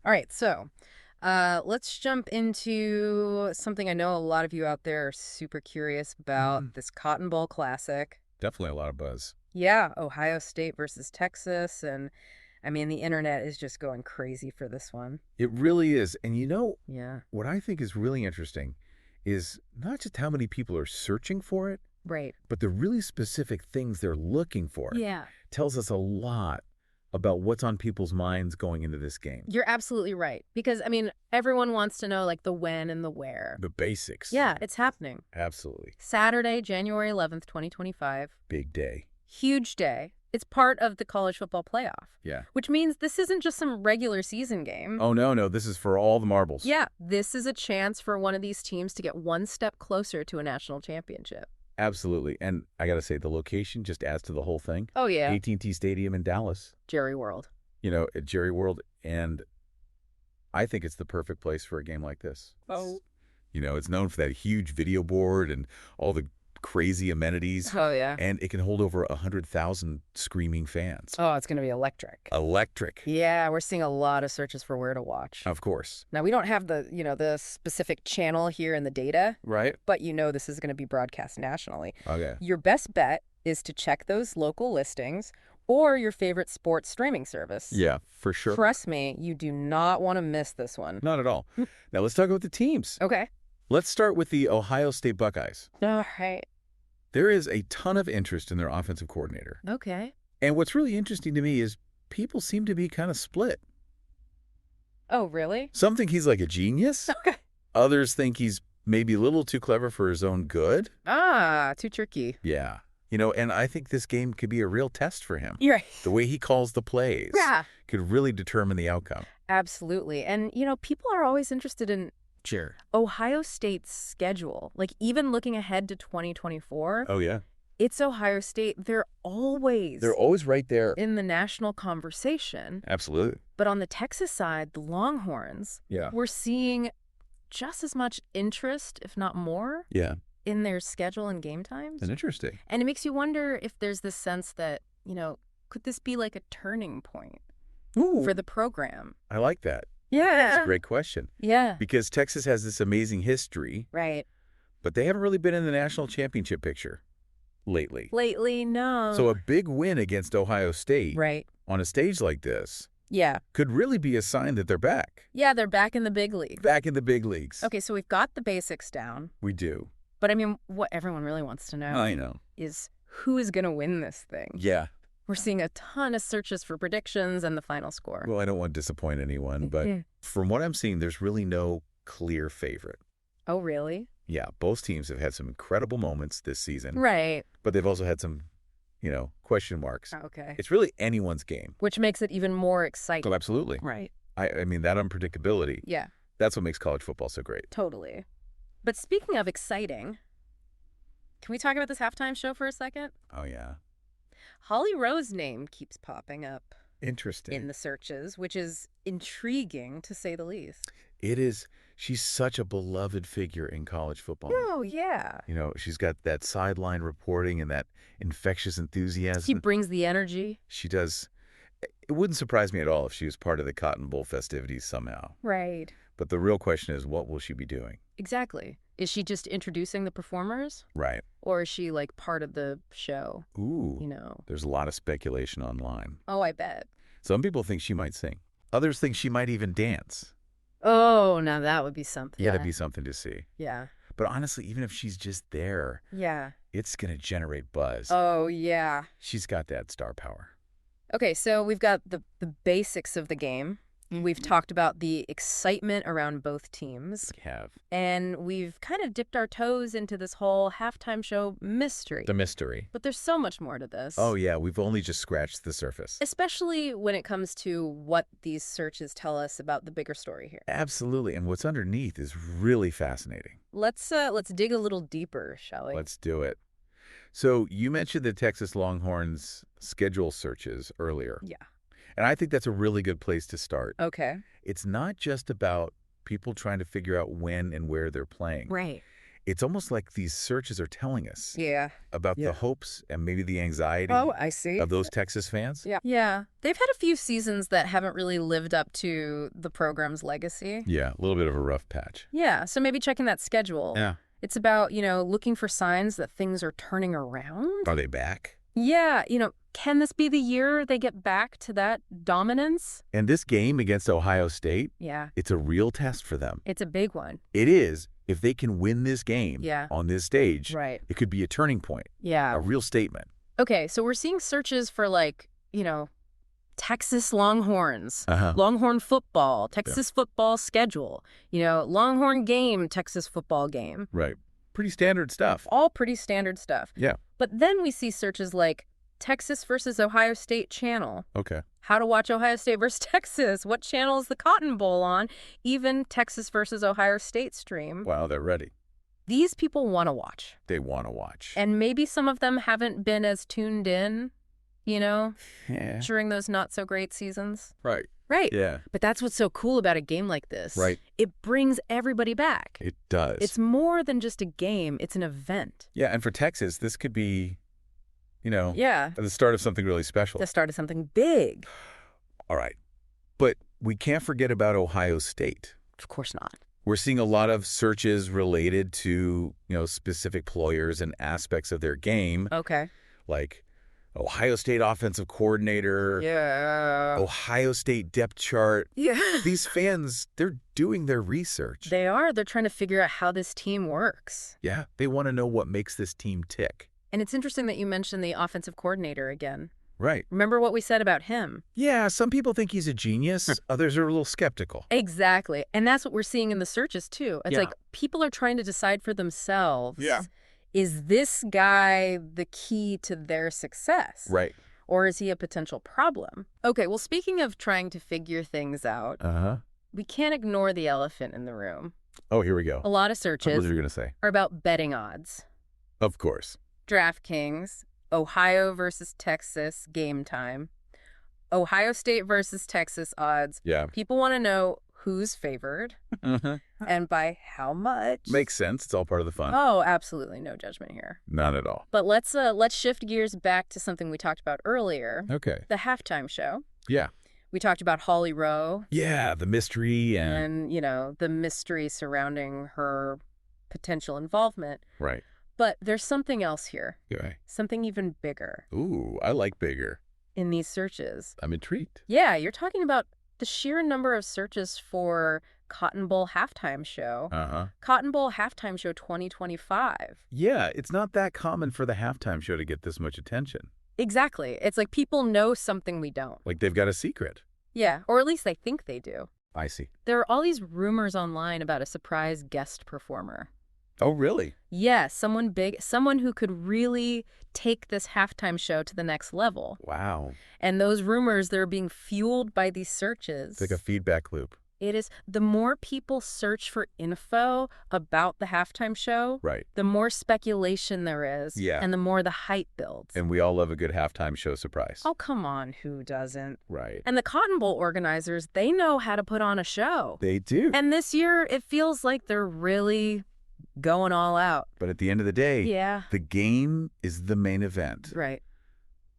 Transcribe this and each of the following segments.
All right, so let's jump into something I know a lot of you out there are super curious about, this Cotton Bowl Classic. Definitely a lot of buzz. Yeah, Ohio State versus Texas, and I mean, the internet is just going crazy for this one. It really is. And Yeah, what I think is really interesting is not just how many people are searching for it, right. but the really specific things they're looking for. Yeah, Tells us a lot about what's on people's minds going into this game. you're absolutely right. Because, I mean, everyone wants to know, like, the when and the where. The basics. Yeah, it's happening. Absolutely. Saturday, January 11th, 2025. Big day. Huge day. It's part of the college football playoff. Yeah. Which means this isn't just some regular season game. Oh, no. This is for all the marbles. Yeah, this is a chance for one of these teams to get one step closer to a national championship. Absolutely. And I got to say, the location just adds to the whole thing. Oh, yeah. AT&T Stadium in Dallas. Jerry World. At Jerry World. And I think it's the perfect place for a game like this. Oh. It's known for that huge video board and all the crazy amenities. Oh, yeah. And it can hold over 100,000 screaming fans. Oh, it's going to be electric. Electric. Yeah, we're seeing a lot of searches for where to watch. Of course. Now, we don't have the specific channel here in the data, Right? but this is going to be broadcast nationally. Okay. Your best bet is to check those local listings or your favorite sports streaming service. Yeah, for sure. Trust me, you do not want to miss this one. Not at all. Now, let's talk about the teams. Okay. Let's start with the Ohio State Buckeyes. All right. There is a ton of interest in their offensive coordinator. Okay. And what's really interesting to me is people seem to be kind of split. Oh, really? Some think he's like a genius. Okay. Others think he's maybe a little too clever for his own good. Ah, too tricky. Yeah. And I think this game could be a real test for him. You're right. The way he calls the plays Yeah. could really determine the outcome. Absolutely. And, people are always interested in Sure. Ohio State's schedule. Like, even looking ahead to 2024, Oh, yeah. it's Ohio State. They're always right there. in the national conversation. Absolutely. But on the Texas side, the Longhorns, Yeah. we're seeing just as much interest, if not more, Yeah. in their schedule and game times. And interesting. And it makes you wonder if there's this sense that, could this be like a turning point Ooh. for the program? I like that. Yeah. That's a great question. Yeah. Because Texas has this amazing history, Right. but they haven't really been in the national championship picture lately. Lately, no. So a big win against Ohio State Right. on a stage like this Yeah. could really be a sign that they're back. Yeah, they're back in the big league. Back in the big leagues. Okay, so we've got the basics down. We do. But I mean, what everyone really wants to know I know. is who is going to win this thing? Yeah. We're seeing a ton of searches for predictions and the final score. Well, I don't want to disappoint anyone, but Yeah. from what I'm seeing, there's really no clear favorite. Oh, really? Yeah, both teams have had some incredible moments this season, Right. but they've also had some, question marks. Okay. It's really anyone's game. Which makes it even more exciting. Oh, absolutely. Right. I mean, that unpredictability, Yeah, that's what makes college football so great. totally. But speaking of exciting, can we talk about this halftime show for a second? Oh, yeah. Holly Rowe's name keeps popping up Interesting. in the searches, which is intriguing to say the least. It is. She's such a beloved figure in college football. Oh, yeah. She's got that sideline reporting and that infectious enthusiasm. She brings the energy. She does. It wouldn't surprise me at all if she was part of the Cotton Bowl festivities somehow. Right. But the real question is, what will she be doing? Exactly. Is she just introducing the performers? Right. Or is she like part of the show? Ooh. You know? There's a lot of speculation online. Oh, I bet. Some people think she might sing. Others think she might even dance. Oh, now that would be something. Yeah, that'd be something to see. Yeah. But honestly, even if she's just there, Yeah. it's going to generate buzz. Oh, yeah. She's got that star power. Okay, so we've got the basics of the game. We've talked about the excitement around both teams. We have. And we've kind of dipped our toes into this whole halftime show mystery. The mystery. But there's so much more to this. Oh, yeah. We've only just scratched the surface. Especially when it comes to what these searches tell us about the bigger story here. Absolutely. And what's underneath is really fascinating. Let's dig a little deeper, shall we? Let's do it. So you mentioned the Texas Longhorns schedule searches earlier. Yeah. And I think that's a really good place to start. Okay. It's not just about people trying to figure out when and where they're playing. Right. It's almost like these searches are telling us Yeah. about the hopes and maybe the anxiety Oh, I see. of those Texas fans. Yeah. Yeah. They've had a few seasons that haven't really lived up to the program's legacy. Yeah, a little bit of a rough patch. Yeah. So maybe checking that schedule. Yeah. It's about, looking for signs that things are turning around. Are they back? Yeah. Can this be the year they get back to that dominance? And this game against Ohio State, Yeah. it's a real test for them. It's a big one. It is. If they can win this game Yeah. on this stage, Right. it could be a turning point, Yeah. a real statement. Okay. So we're seeing searches for Texas Longhorns, Uh-huh. Longhorn football, Texas football schedule, Longhorn game, Texas football game. Right. Pretty standard stuff. All pretty standard stuff. Yeah. But then we see searches like Texas versus Ohio State channel. Okay. How to watch Ohio State versus Texas. What channel is the Cotton Bowl on? Even Texas versus Ohio State stream. Wow, they're ready. These people want to watch. They want to watch. And maybe some of them haven't been as tuned in, Yeah. during those not-so-great seasons. Right. Right. Yeah. But that's what's so cool about a game like this. Right. It brings everybody back. It does. It's more than just a game. It's an event. Yeah, and for Texas, this could be, Yeah. the start of something really special. The start of something big. All right. But we can't forget about Ohio State. Of course not. We're seeing a lot of searches related to, specific players and aspects of their game, Okay. like Ohio State offensive coordinator, Yeah. Ohio State depth chart. Yeah. These fans, they're doing their research. They are. They're trying to figure out how this team works. Yeah, they want to know what makes this team tick. And it's interesting that you mentioned the offensive coordinator again. Right. Remember what we said about him? Yeah, some people think he's a genius. Others are a little skeptical. Exactly. And that's what we're seeing in the searches, too. It's Yeah. like people are trying to decide for themselves. Yeah. Is this guy the key to their success? Right. Or is he a potential problem? Okay, well, speaking of trying to figure things out, Uh-huh. we can't ignore the elephant in the room. Oh, here we go. A lot of What searches was you going to say? are about betting odds. Of course. DraftKings, Ohio versus Texas game time, Ohio State versus Texas odds. Yeah. People want to know who's favored Uh-huh. and by how much. Makes sense. It's all part of the fun. Oh, absolutely no judgment here. Not at all. But let's shift gears back to something we talked about earlier, Okay. the halftime show. Yeah. We talked about Holly Rowe Yeah, the mystery and... and, the mystery surrounding her potential involvement. Right. But there's something else here, Okay. something even bigger Ooh, I like bigger. in these searches. I'm intrigued. Yeah, you're talking about the sheer number of searches for Cotton Bowl halftime show. Uh-huh. Cotton Bowl halftime show 2025. Yeah, it's not that common for the halftime show to get this much attention. Exactly. It's like people know something we don't. Like they've got a secret. Yeah, or at least they think they do. I see. There are all these rumors online about a surprise guest performer. Oh, really? Yeah, someone big, someone who could really take this halftime show to the next level. Wow. And those rumors, they're being fueled by these searches. It's like a feedback loop. It is. The more people search for info about the halftime show, Right. the more speculation there is. Yeah. And the more the hype builds. And we all love a good halftime show surprise. Oh, come on, who doesn't? Right. And the Cotton Bowl organizers, they know how to put on a show. They do. And this year, it feels like they're really going all out. But at the end of the day, Yeah. the game is the main event. Right.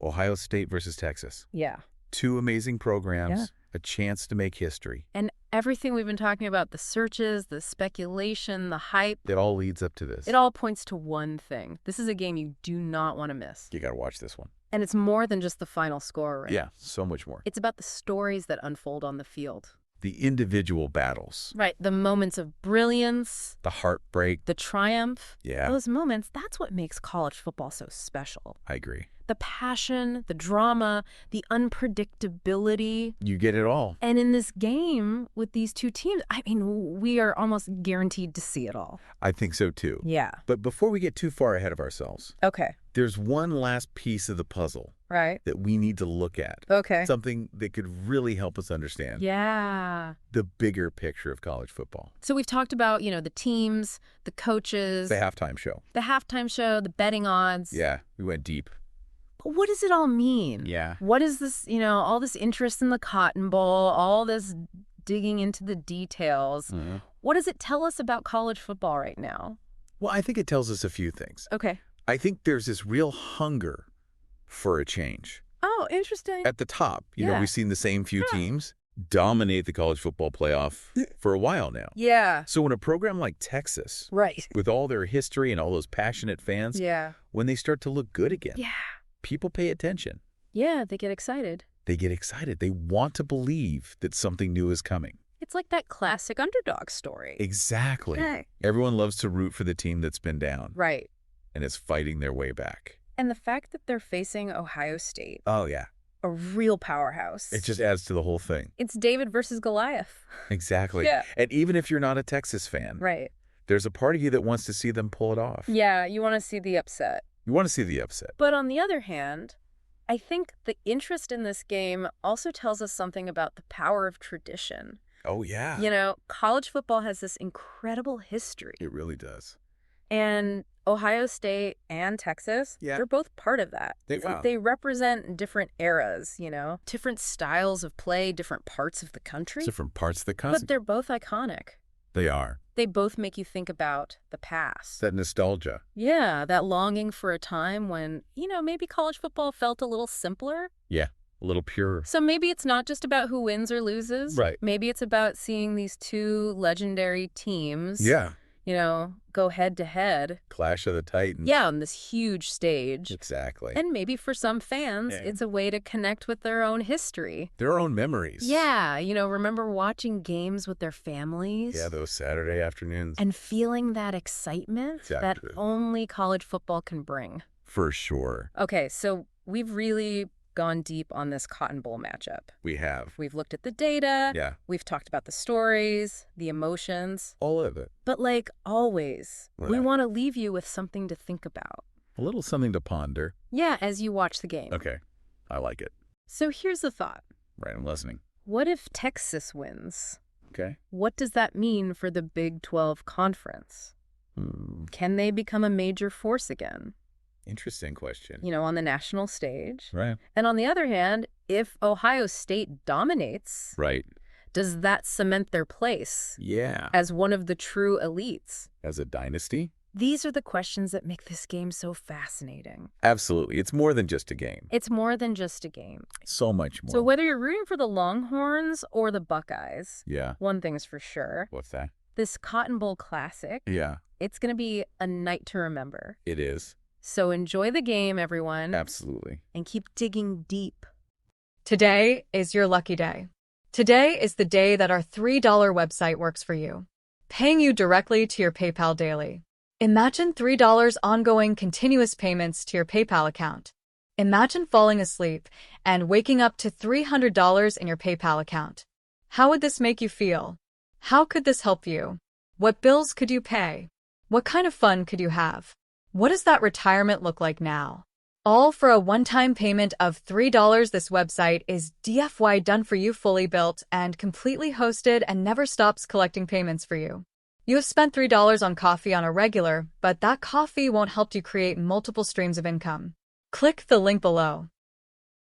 Ohio State versus Texas. Yeah. Two amazing programs, Yeah. a chance to make history. And everything we've been talking about, the searches, the speculation, the hype, It all leads up to this. it all points to one thing. This is a game you do not want to miss. You got to watch this one. And it's more than just the final score, right? Yeah, so much more. It's about the stories that unfold on the field. The individual battles, Right. The moments of brilliance, the heartbreak. the triumph. Yeah, Those moments, that's what makes college football so special. I agree. The passion, the drama, the unpredictability. You get it all. And in this game with these two teams, I mean, we are almost guaranteed to see it all. I think so too. Yeah. But before we get too far ahead of ourselves, Okay. there's one last piece of the puzzle Right. that we need to look at. Okay. Something that could really help us understand Yeah. the bigger picture of college football. So we've talked about, the teams, the coaches, The halftime show. the halftime show, the betting odds. Yeah, we went deep. But what does it all mean? Yeah. What is this, all this interest in the Cotton Bowl, all this digging into the details? Mhm. What does it tell us about college football right now? Well, I think it tells us a few things. Okay. I think there's this real hunger for a change. Oh, interesting. At the top, Yeah. we've seen the same few teams dominate the college football playoff for a while now. Yeah. So when a program like Texas, Right. with all their history and all those passionate fans, Yeah. when they start to look good again, Yeah. people pay attention. Yeah, they get excited. They get excited. They want to believe that something new is coming. It's like that classic underdog story. Exactly. Hey. Everyone loves to root for the team that's been down Right. and is fighting their way back. And the fact that they're facing Ohio State, Oh, yeah. a real powerhouse. It just adds to the whole thing. It's David versus Goliath. Exactly. Yeah. And even if you're not a Texas fan, Right. there's a part of you that wants to see them pull it off. Yeah, you want to see the upset. You want to see the upset. But on the other hand, I think the interest in this game also tells us something about the power of tradition. Oh, yeah. College football has this incredible history. It really does. And Ohio State and Texas, Yeah. they're both part of that. They are. They represent different eras, different styles of play, different parts of the country. Different parts of the country. But they're both iconic. They are. They both make you think about the past. That nostalgia. Yeah, that longing for a time when, maybe college football felt a little simpler. Yeah. A little purer. So maybe it's not just about who wins or loses. Right. Maybe it's about seeing these two legendary teams, Yeah. go head to head. Clash of the Titans. Yeah, on this huge stage. Exactly. And maybe for some fans, Yeah. it's a way to connect with their own history. Their own memories. Yeah, remember watching games with their families? Yeah, those Saturday afternoons. And feeling that excitement that Exactly. only college football can bring. For sure. Okay, so we've really gone deep on this Cotton Bowl matchup. We have. We've looked at the data. Yeah. We've talked about the stories, the emotions. All of it. But like always, we Right. want to leave you with something to think about. A little something to ponder. Yeah, as you watch the game. Okay. I like it. So here's the thought. Right, I'm listening. What if Texas wins? Okay. What does that mean for the Big 12 conference? Can they become a major force again? Interesting question. On the national stage? Right. And on the other hand, if Ohio State dominates, Right. does that cement their place Yeah. as one of the true elites? As a dynasty? These are the questions that make this game so fascinating. Absolutely. It's more than just a game. It's more than just a game. So much more. So whether you're rooting for the Longhorns or the Buckeyes, Yeah. one thing's for sure, What's that? this Cotton Bowl Classic, Yeah. it's going to be a night to remember. It is. So enjoy the game, everyone, Absolutely. and keep digging deep. Today is your lucky day. Today is the day that our $3 website works for you, paying you directly to your PayPal daily. Imagine $3 ongoing continuous payments to your PayPal account. Imagine falling asleep and waking up to $300 in your PayPal account. How would this make you feel? How could this help you? What bills could you pay? What kind of fun could you have? What does that retirement look like now? All for a one-time payment of $3. This website is DFY done for you, fully built and completely hosted, and never stops collecting payments for you. You have spent $3 on coffee on a regular, but that coffee won't help you create multiple streams of income. Click the link below.